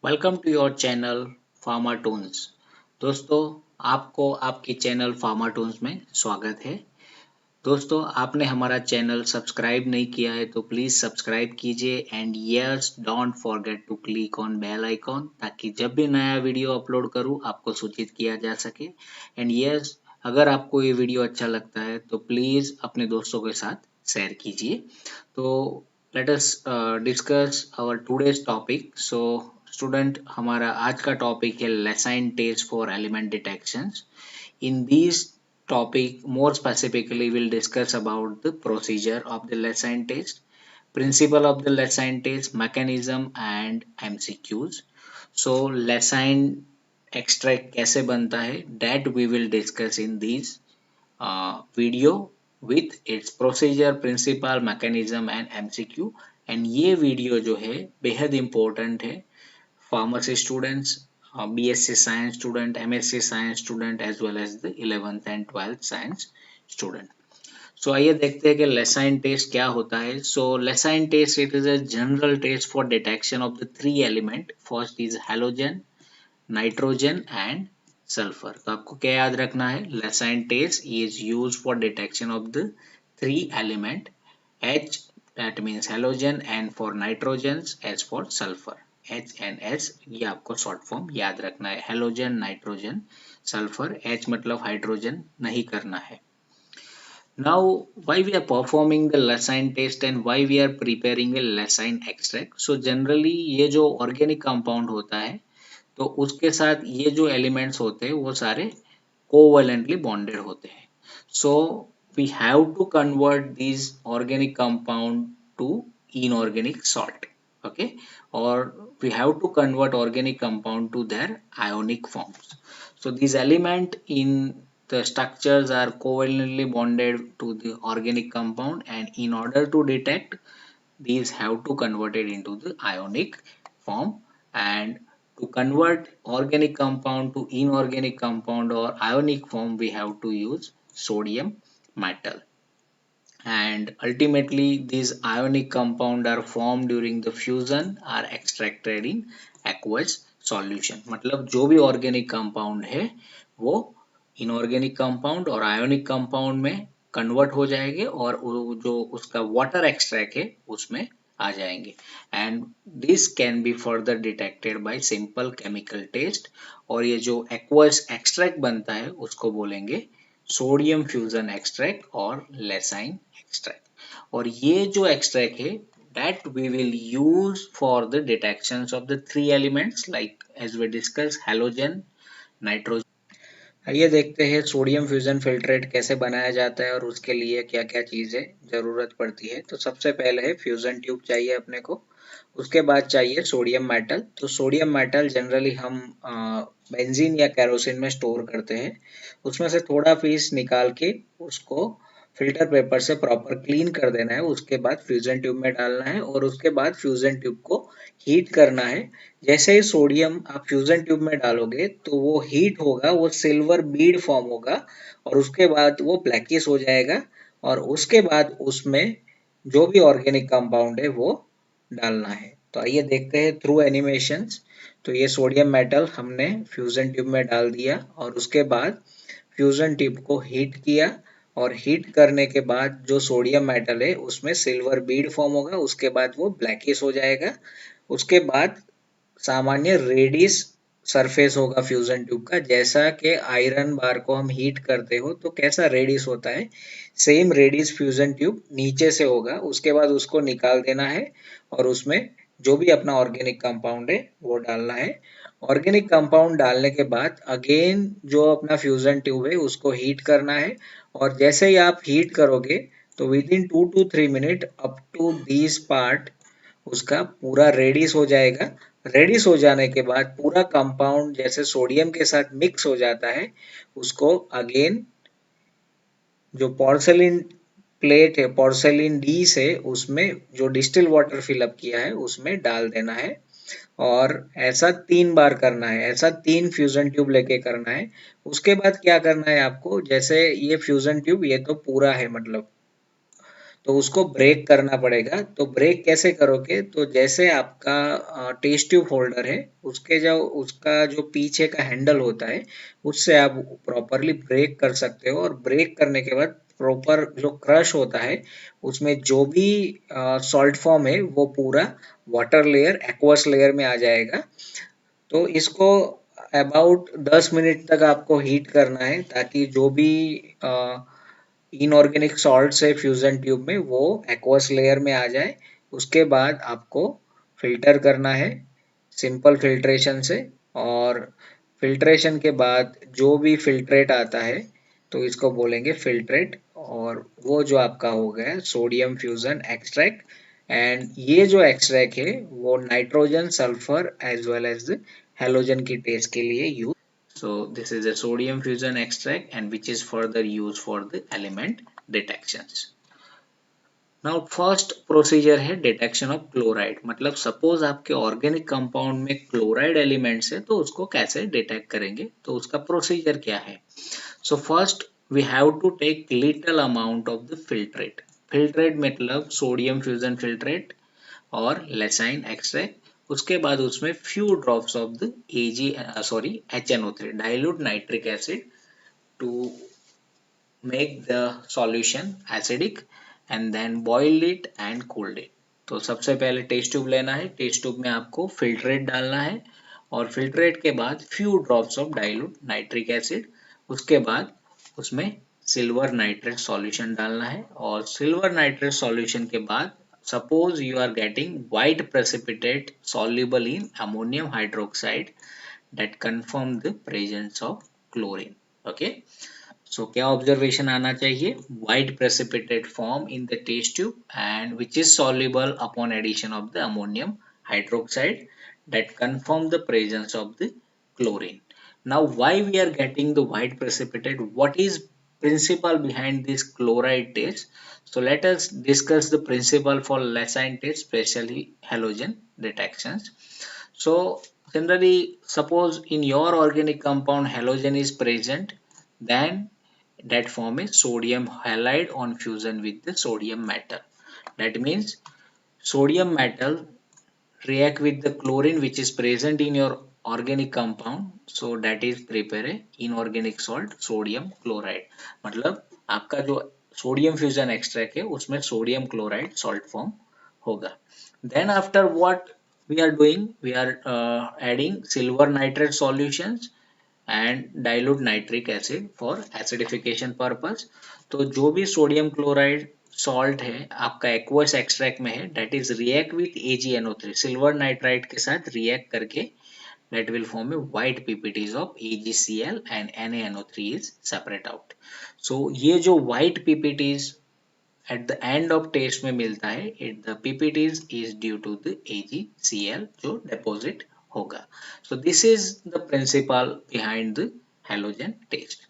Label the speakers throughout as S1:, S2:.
S1: Welcome to your channel Pharma Toons. दोस्तों, आपको आपकी चैनल फार्मा टून्स में स्वागत है। दोस्तों, आपने हमारा चैनल सब्सक्राइब नहीं किया है तो प्लीज़ सब्सक्राइब कीजिए and yes don't forget to click on bell icon ताकि जब भी नया वीडियो अपलोड करूं आपको सूचित किया जा सके। एंड यस, अगर आपको ये वीडियो अच्छा लगता है तो प्लीज़ अपने दोस्तों के साथ शेयर कीजिए। तो let us discuss our today's topic. So student, हमारा आज का टॉपिक है Lassaigne test for element detections. In this topic, more specifically, we'll discuss about the procedure of the Lessine test, principle of the Lessine test, mechanism and MCQs. So, Lessine extract कैसे बनता है that we will discuss in this video with its procedure, principle, mechanism and MCQ. And ये video जो है बेहद important है pharmacy students, BSc science student, MSc science student as well as the 11th and 12th science student. So आइए देखते हैं कि लेसाइन test क्या होता है। So Lassaigne test it is a general test for detection of the three element. First is halogen, nitrogen and sulphur. तो आपको क्या याद रखना है? Lassaigne test is used for detection of the three element, H that means halogen and for nitrogens as for sulfur, HNS। ये आपको short form याद रखना है, हेलोजन, नाइट्रोजन, सल्फर। H मतलब हाइड्रोजन नहीं करना है। Now, why we are performing the Lessine test and why we are preparing a Lessine extract? So generally ये जो organic compound होता है तो उसके साथ ये जो elements होते हैं वो सारे covalently bonded होते हैं। So we have to convert these organic compound to inorganic salt, okay? Or we have to convert organic compound to their ionic forms. So these element in the structures are covalently bonded to the organic compound, and in order to detect, these have to convert it into the ionic form. And to convert organic compound to inorganic compound or ionic form, we have to use sodium metal. And ultimately these ionic compound are formed during the fusion are extracted in aqueous solution। मतलब जो भी organic compound है वो inorganic compound और ionic compound में convert हो जाएंगे और जो उसका water extract है उसमें आ जाएंगे। and this can be further detected by simple chemical test। और ये जो aqueous extract बनता है उसको बोलेंगे सोडियम फ्यूजन एक्सट्रैक्ट और लेसाइन एक्सट्रैक्ट। और ये जो एक्सट्रैक्ट है that we will use for the detections of the three elements like as we discussed halogen, nitrogen। आइए देखते हैं सोडियम फ्यूजन फिल्ट्रेट कैसे बनाया जाता है और उसके लिए क्या क्या चीज़ें ज़रूरत पड़ती है। तो सबसे पहले है फ्यूजन ट्यूब चाहिए अपने को, उसके बाद चाहिए सोडियम मेटल। तो सोडियम मेटल जनरली हम बेंजीन या केरोसिन में स्टोर करते हैं। उसमें से थोड़ा पीस निकाल के उसको फिल्टर पेपर से प्रॉपर क्लीन कर देना है। उसके बाद फ्यूजन ट्यूब में डालना है और उसके बाद फ्यूजन ट्यूब को हीट करना है। जैसे ही सोडियम आप फ्यूजन ट्यूब में डालोगे तो वो हीट होगा, वो सिल्वर बीड फॉर्म होगा और उसके बाद वो ब्लैकिश हो जाएगा और उसके बाद उसमें जो भी ऑर्गेनिक कंपाउंड है वो डालना है। तो आइए देखते हैं थ्रू एनिमेशंस। तो ये सोडियम मेटल हमने फ्यूजन ट्यूब में डाल दिया और उसके बाद फ्यूजन ट्यूब को हीट किया और हीट करने के बाद जो सोडियम मेटल है उसमें सिल्वर बीड फॉर्म होगा, उसके बाद वो ब्लैकिश हो जाएगा। उसके बाद सामान्य रेडिश सरफेस होगा फ्यूजन ट्यूब का। जैसा कि आयरन बार को हम हीट करते हो तो कैसा रेडिश होता है, सेम रेडिश फ्यूजन ट्यूब नीचे से होगा। उसके बाद उसको निकाल देना है और उसमें जो भी अपना ऑर्गेनिक कंपाउंड है वो डालना है। ऑर्गेनिक कंपाउंड डालने के बाद अगेन जो अपना फ्यूजन ट्यूब है उसको हीट करना है और जैसे ही आप हीट करोगे तो within 2 to 3 minute up to this part उसका पूरा रेडिश हो जाएगा। रेडिश हो जाने के बाद पूरा कंपाउंड जैसे सोडियम के साथ मिक्स हो जाता है, उसको अगेन जो पोर्सेलिन प्लेट है, पोर्सेलिन डीश है, उसमें जो डिस्टिल वाटर फिलअप किया है उसमें डाल देना है और ऐसा 3 बार करना है। ऐसा 3 फ्यूजन ट्यूब लेके करना है। उसके बाद क्या करना है आपको, जैसे ये फ्यूजन ट्यूब ये तो पूरा है मतलब, तो उसको ब्रेक करना पड़ेगा। तो ब्रेक कैसे करोगे? तो जैसे आपका टेस्ट ट्यूब होल्डर है, उसका जो पीछे का हैंडल होता है, उससे आप प्रॉपरली ब्रेक कर सकते हो। और ब्रेक करने के बाद प्रॉपर जो क्रश होता है, उसमें जो भी सॉल्ट फॉर्म है वो पूरा वाटर लेयर, एक्वस लेयर में आ जाएगा। तो इसको अबाउट 10 मिनट तक आपको हीट करना है, ताकि जो भी इनऑर्गेनिक सॉल्ट्स है फ्यूजन ट्यूब में वो एक्वस लेयर में आ जाए। उसके बाद आपको फिल्टर करना है सिंपल फिल्ट्रेशन से। और फिल्ट्रेशन के बाद जो भी फिल्ट्रेट आता है, तो इसको बोलेंगे फिल्ट्रेट। और वो जो आपका हो गया सोडियम फ्यूजन एक्सट्रैक्ट। एंड ये जो एक्सट्रैक्ट है वो nitrogen, sulphur as well as halogen की टेस्ट के लिए use. So this is a sodium fusion extract and which is further used for the element detections. Now first procedure है detection of chloride. मतलब suppose आपके organic compound में chloride elements है, तो उसको कैसे डिटेक्ट करेंगे, तो उसका प्रोसीजर क्या है? So first we have to take little amount of the filtrate. Filtrate मतलब सोडियम फ्यूजन फिल्ट्रेट और लेसाइन एक्सट्रैक्ट। उसके बाद उसमें few drops of the HNO3 dilute nitric acid to make the solution acidic and then boiled it and cooled it. तो सबसे पहले test tube लेना है। टेस्ट ट्यूब में आपको फिल्ट्रेट डालना है और फिल्ट्रेट के बाद few drops of dilute nitric acid. उसके बाद उसमें सिल्वर नाइट्रेट सॉल्यूशन डालना है और सिल्वर नाइट्रेट सॉल्यूशन के बाद suppose you are getting white precipitate soluble in ammonium hydroxide that confirm the presence of chlorine. Okay. So क्या ऑब्जर्वेशन आना चाहिए? White precipitate form in the test tube and which is soluble upon addition of the ammonium hydroxide that confirm the presence of the chlorine. Now why we are getting the white precipitate? What is principle behind this chloride test? So let us discuss the principle for Lessine test, especially halogen detections. So generally, suppose in your organic compound halogen is present, then that form a sodium halide on fusion with the sodium metal. That means sodium metal react with the chlorine which is present in your organic compound, so that is prepare a inorganic salt sodium chloride. मतलब आपका जो sodium fusion extract है उसमें sodium chloride salt form होगा। Then after what we are doing, we are adding silver nitrate solutions and dilute nitric acid for acidification purpose. तो जो भी sodium chloride salt है आपका एक्वस एक्सट्रैक्ट में है, that is react with AgNO3 silver nitrite के साथ react करके that will form a white PPTs of AgCl and NaNO3 is separate out. So ये जो white PPTs at the end of test में मिलता है, the PPTs is due to the AgCl जो deposit होगा. So this is the principle behind the halogen test.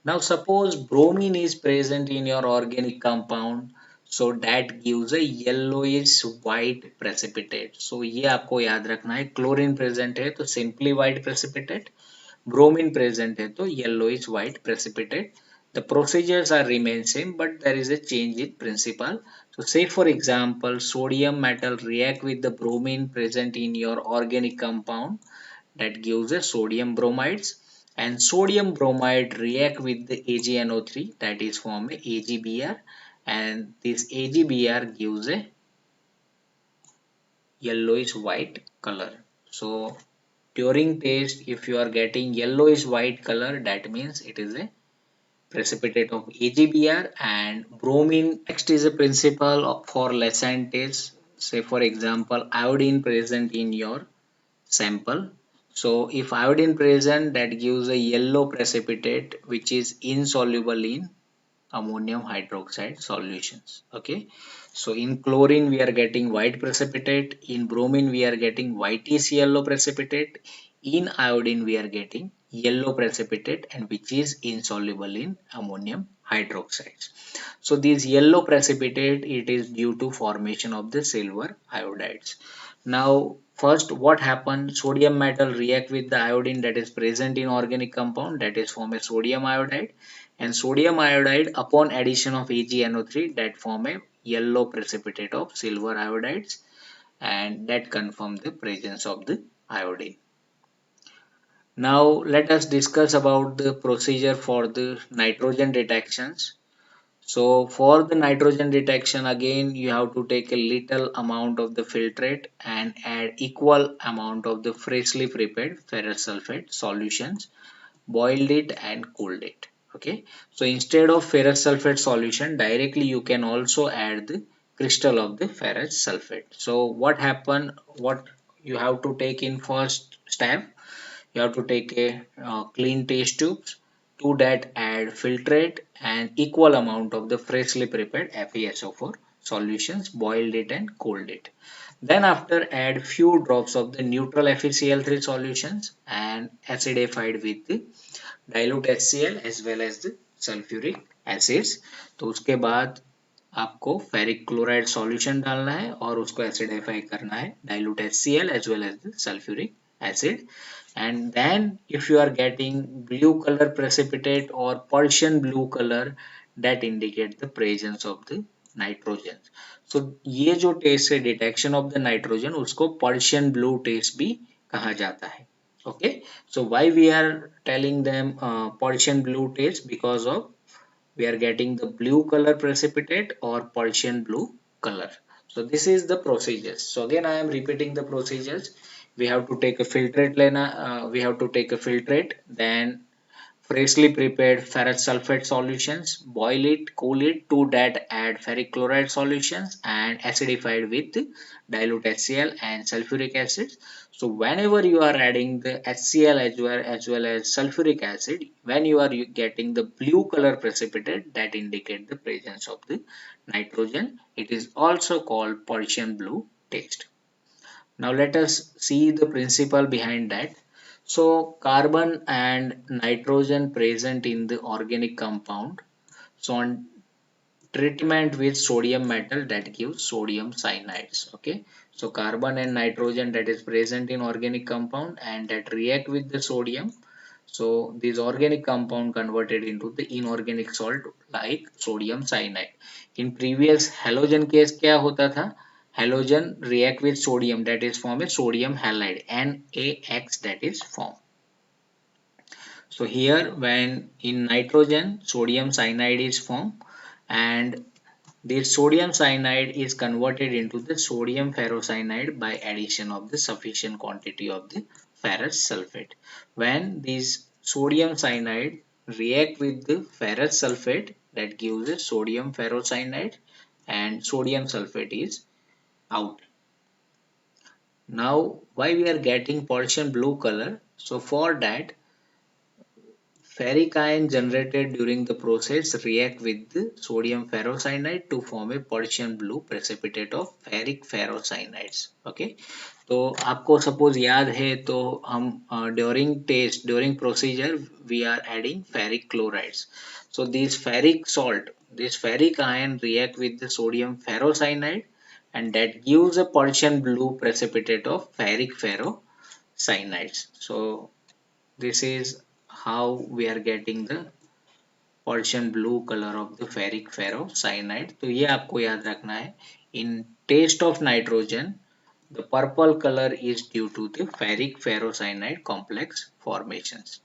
S1: Now suppose bromine is present in your organic compound, so that gives a yellowish white precipitate. So ये आपको याद रखना है। Chlorine present है तो simply white precipitate, bromine present है तो yellowish white precipitate. The procedures are remain same, but there is a change in principle. So say for example, sodium metal react with the bromine present in your organic compound, that gives a sodium bromides, and sodium bromide react with the AgNO3, that is form a AgBr, and this AgBr gives a yellowish white color. So during taste, if you are getting yellowish white color, that means it is a precipitate of AgBr and bromine. Next is a principle for Lessine test. Say for example, iodine present in your sample. So if iodine present, that gives a yellow precipitate which is insoluble in ammonium hydroxide solutions. Okay. So in chlorine we are getting white precipitate, in bromine we are getting whitish yellow precipitate, in iodine we are getting yellow precipitate and which is insoluble in ammonium hydroxides. So this yellow precipitate, it is due to formation of the silver iodides. Now first what happens, sodium metal react with the iodine that is present in organic compound, that is form a sodium iodide, and sodium iodide upon addition of AgNO3 that form a yellow precipitate of silver iodides, and that confirm the presence of the iodine. Now let us discuss about the procedure for the nitrogen detections. So for the nitrogen detection, again you have to take a little amount of the filtrate and add equal amount of the freshly prepared ferrous sulfate solutions, boiled it and cooled it. Okay, so instead of ferrous sulfate solution, directly you can also add the crystal of the ferrous sulfate. So what you have to take in first step, you have to take a clean test tubes. To that add filtrate and equal amount of the freshly prepared FeSO4 solutions, boiled it and cooled it. Then after add few drops of the neutral FeCl3 solutions and acidified with the dilute HCl as well as the sulfuric acids. तो उसके बाद आपको ferric chloride solution डालना है और उसको acidify करना है, dilute HCl as well as the sulfuric acid. And then if you are getting blue color precipitate or Persian blue color, that indicate the presence of the nitrogen. So ये जो test है detection of the nitrogen, उसको Persian blue test भी कहा जाता है. Okay, so why we are telling them Persian blue taste? Because of we are getting the blue color precipitate or Persian blue color. So this is the procedures. So again I am repeating the procedures. We have to take a filtrate we have to take a filtrate, then freshly prepared ferrous sulfate solutions, boil it, cool it, to that add ferric chloride solutions and acidified with dilute HCl and sulfuric acid. So whenever you are adding the HCl as well as sulfuric acid, when you are getting the blue color precipitate, that indicate the presence of the nitrogen. It is also called Persian blue taste. Now let us see the principle behind that. So carbon and nitrogen present in the organic compound. So on treatment with sodium metal, that gives sodium cyanides. Okay. So carbon and nitrogen that is present in organic compound and that react with the sodium. So this organic compound converted into the inorganic salt like sodium cyanide. In previous halogen case क्या होता था? Halogen react with sodium, that is form a sodium halide, NaX, that is formed. So here when in nitrogen sodium cyanide is formed and this sodium cyanide is converted into the sodium ferrocyanide by addition of the sufficient quantity of the ferrous sulfate. When this sodium cyanide react with the ferrous sulfate, that gives a sodium ferrocyanide and sodium sulfate is out. Now why we are getting Persian blue color? So for that, ferric ion generated during the process react with the sodium ferrocyanide to form a Persian blue precipitate of ferric ferrocyanides. Okay, तो आपको suppose याद है तो हम during procedure we are adding ferric chlorides. So this ferric ion react with the sodium ferrocyanide and that gives a Persian blue precipitate of ferric ferrocyanides. So this is how we are getting the Persian blue color of the ferric ferrocyanide. तो ये आपको याद रखना है. In taste of nitrogen, the purple color is due to the ferric ferrocyanide complex formations.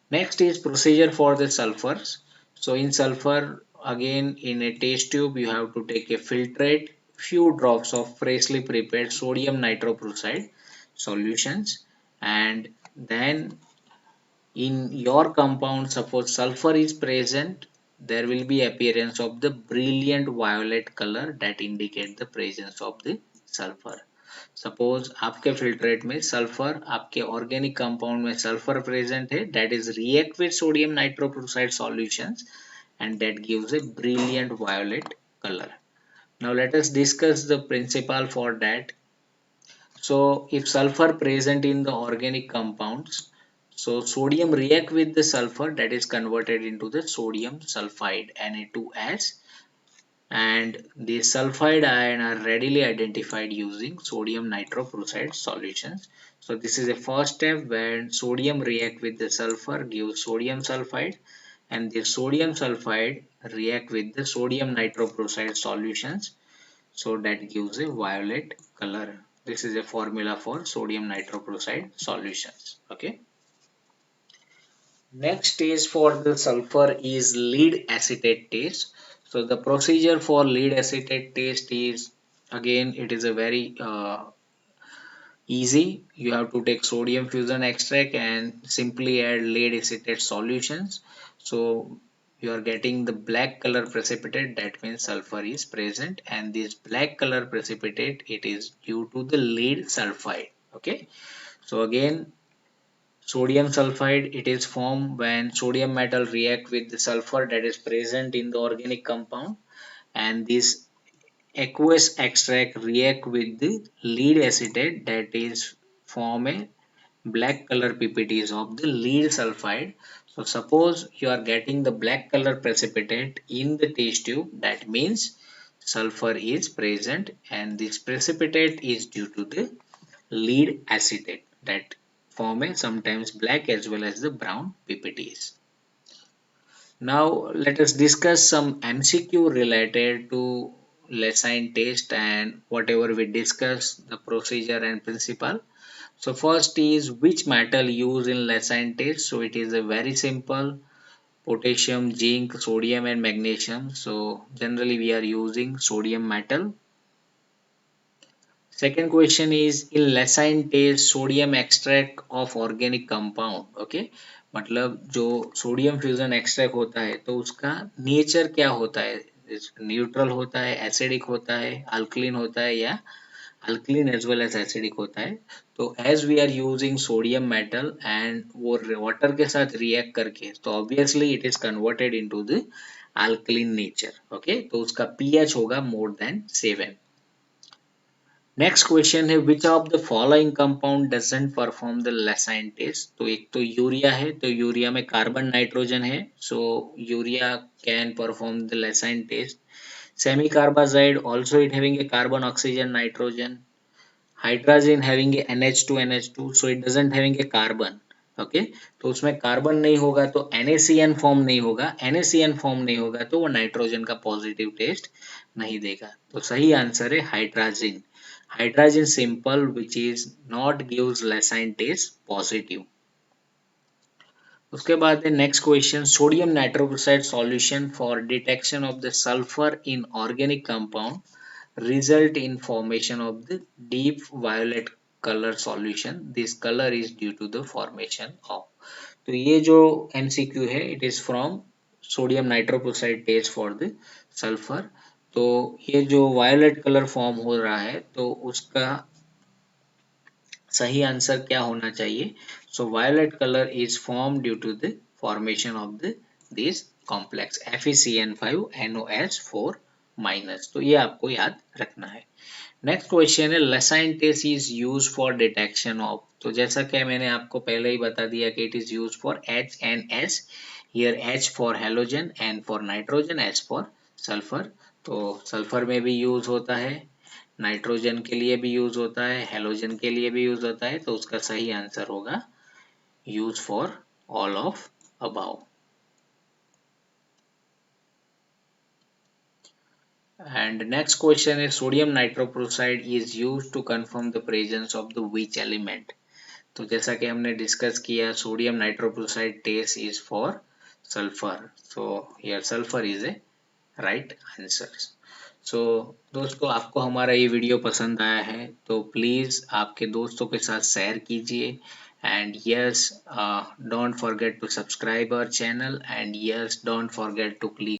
S1: Next is procedure for the sulfurs. So in sulfur, again in a test tube you have to take a filtrate, few drops of freshly prepared sodium nitroprusside solutions, and then in your compound, suppose sulfur is present, there will be appearance of the brilliant violet color that indicate the presence of the sulfur. Suppose आपके filtrate में sulfur, आपके organic compound में sulfur present है, that is react with sodium nitroprusside solutions and that gives a brilliant violet color. Now let us discuss the principle for that. So if sulfur present in the organic compounds, so sodium react with the sulfur, that is converted into the sodium sulfide Na2S, and the sulfide ion are readily identified using sodium nitroprusside solutions. So this is a first step when sodium react with the sulfur gives sodium sulfide and the sodium sulfide react with the sodium nitroprusside solutions, so that gives a violet color. This is a formula for sodium nitroprusside solutions. Okay. Next stage for the sulfur is lead acetate test. So the procedure for lead acetate test is, again, it is a very easy. You have to take sodium fusion extract and simply add lead acetate solutions. So you are getting the black color precipitate, that means sulfur is present, and this black color precipitate, it is due to the lead sulfide. Okay. So again, sodium sulfide, it is formed when sodium metal react with the sulfur that is present in the organic compound, and this aqueous extract react with the lead acetate that is form a black color PPTs of the lead sulfide. So suppose you are getting the black color precipitate in the test tube, that means sulfur is present, and this precipitate is due to the lead acetate that form a sometimes black as well as the brown PPTs. Now let us discuss some MCQ related to Lessine test and whatever we discuss, the procedure and principle. So first is which metal used in Lessine test. So it is a very simple: potassium, zinc, sodium and magnesium. So generally we are using sodium metal. Second question is in Lessine test sodium extract of organic compound. Okay, मतलब जो sodium fusion extract होता है तो उसका nature क्या होता है, neutral होता है, एसिडिक होता है, अल्कलीन होता है, या alkaline as well as acidic होता है. तो as we are using sodium metal and वो वाटर के साथ रिएक्ट करके, तो obviously it is converted into the alkaline nature. Okay, तो उसका पीएच होगा मोर देन 7. नेक्स्ट क्वेश्चन है which of the following compound doesn't perform the Lassaigne test. तो एक तो यूरिया है, तो यूरिया में कार्बन नाइट्रोजन है, so urea can perform the Lassaigne test. Semicarbazide also it having a carbon oxygen nitrogen. Hydrogen having a NH2 NH2, so it doesn't having a carbon. Okay, तो उसमें carbon नहीं होगा तो NaCN form नहीं होगा, NaCN form नहीं होगा तो वो नाइट्रोजन का पॉजिटिव टेस्ट नहीं देगा. तो सही आंसर है hydrogen. Hydrogen simple which is not gives Lessine test positive. उसके बाद है next question sodium nitroxide solution for detection of the sulphur in organic compound result in formation of the deep violet colour solution. This colour is due to the formation of. तो ये जो MCQ है it is from sodium nitroxide test for the sulphur. तो ये जो violet colour form हो रहा है तो उसका सही आंसर क्या होना चाहिए. So violet colour is form due to the formation of the this complex FeCN5NOS4 minus. तो ये आपको याद रखना है. नेक्स्ट क्वेश्चन है Lassaigne test is use for detection of. तो जैसा कि मैंने आपको पहले ही बता दिया कि it is use for HNS. Here H for halogen, N for nitrogen, S for sulphur. तो सल्फर में भी यूज होता है, नाइट्रोजन के लिए भी यूज होता है, हेलोजन के लिए भी यूज होता है. तो उसका सही आंसर होगा use for all of about. And next question is sodium nitroprusside is used to confirm the presence of the which element. तो जैसा कि हमने डिस्कस किया sodium nitroprusside test is for sulphur. So here sulphur is a right answer. So दोस्तों आपको हमारा ये video पसंद आया है तो प्लीज़ आपके दोस्तों के साथ शेयर कीजिए. And yes, don't forget to subscribe our channel, and yes, don't forget to click